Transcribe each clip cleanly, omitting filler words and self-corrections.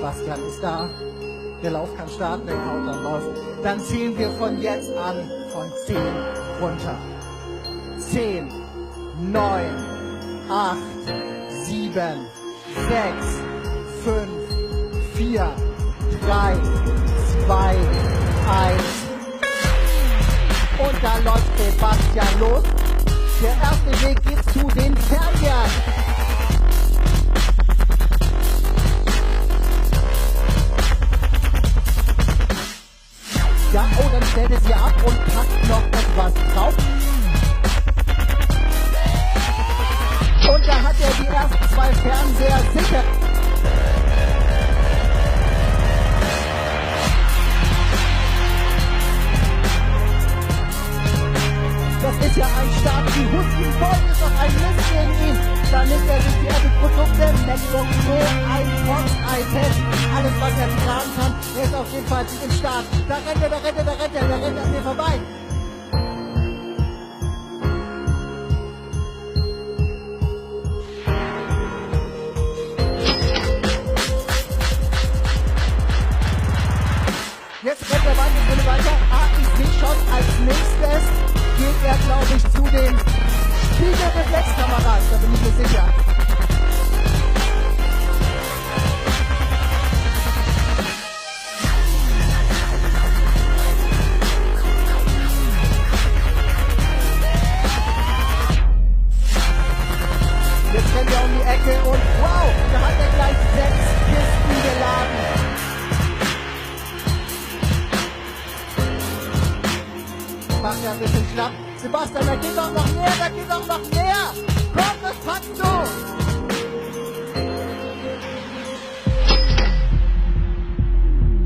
Sebastian ist da. Der Lauf kann starten, der Countdown läuft. Dann zählen wir von jetzt an von 10 runter. 10, 9, 8, 7, 6, 5, 4, 3, 2, 1. Und da läuft Sebastian los. Der erste Weg geht zu den Terriern. Ja, oh, dann stellt er sie ab und packt noch etwas drauf. Und da hat er die ersten 2 Fernseher sicher. Das ist ja ein Start, die Husten voll ist doch ein Mist gegen ihn. Dann nimmt er sich die Apple-Produkte, MacBook Pro, iPod, iPad, alles was er tragen kann. Er ist auf jeden Fall im Start. Da rennt er an mir vorbei. Jetzt rennt er weiter. Ich sehe schon, als nächstes geht er, glaube ich, zu den Spiegelreflexkameras. Da bin ich mir sicher. Jetzt rennt er um die Ecke und wow, da hat er gleich 6 Kisten geladen. Macht er ein bisschen schlapp. Sebastian, da geht doch noch mehr, Komm, das packst du!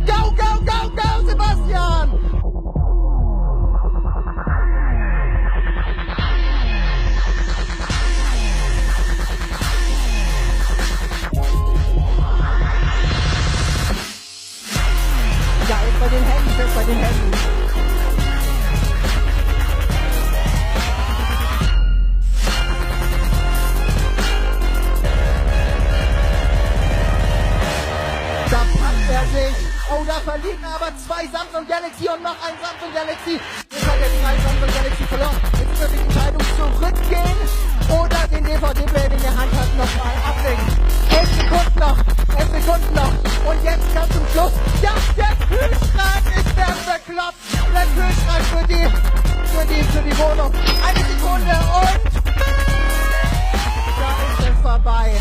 Go, Sebastian! Ja, jetzt bei den Händen. Oh, da verlieren aber 2 Samsung Galaxy und noch ein Samsung Galaxy. Jetzt hat er 3 Samsung Galaxy verloren. Jetzt wird die Entscheidung zurückgehen oder den DVD-Player, den er Hand hat, nochmal ablegen. 11 Sekunden noch. Und jetzt ganz zum Schluss. Ja, der Kühlschrank ist der bekloppt. Der Kühlschrank für die Wohnung. Eine Sekunde und da ist es vorbei.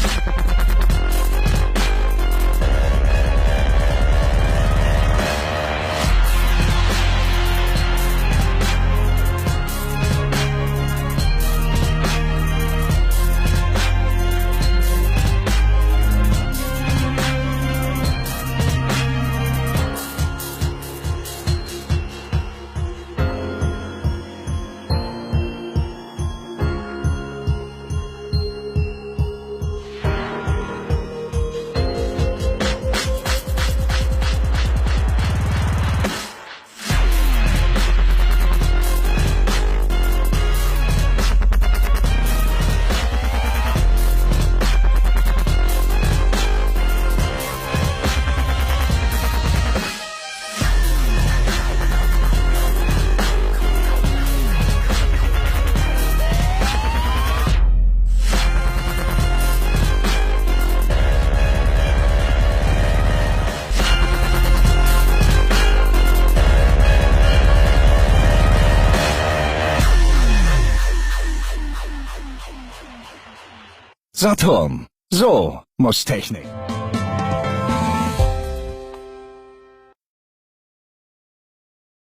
Saturn. So muss Technik.